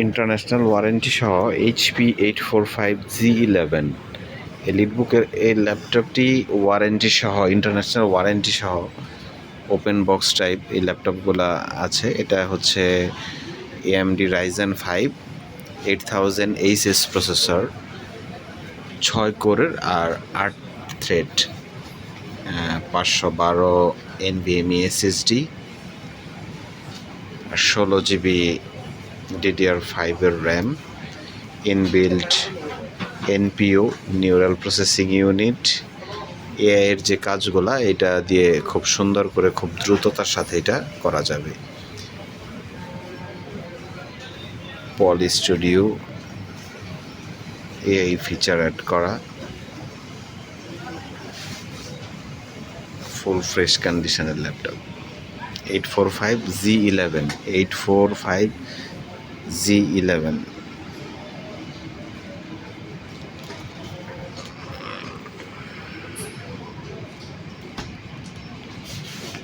International warranty সহ HP 845G11 এই লিটবুকের এই ল্যাপটপটি ওয়ারেন্টি সহ ইন্টারন্যাশনাল ওয়ারেন্টি সহ ওপেন বক্স টাইপ এই ল্যাপটপগুলো আছে। এটা হচ্ছে AMD Ryzen 5 8000HS প্রসেসর, 6 কোরের আর 8 থ্রেড, 512 NVMe SSD আর 16GB DDR5 এর RAM, inbuilt NPU neural processing unit, AI এর যে কাজগুলা এটা দিয়ে খুব সুন্দর করে খুব দ্রুততার সাথে এটা করা যাবে। পলি স্টুডিও AI ফিচার অ্যাড করা, ফুল ফ্রেশ কন্ডিশনের ল্যাপটপ। 845G11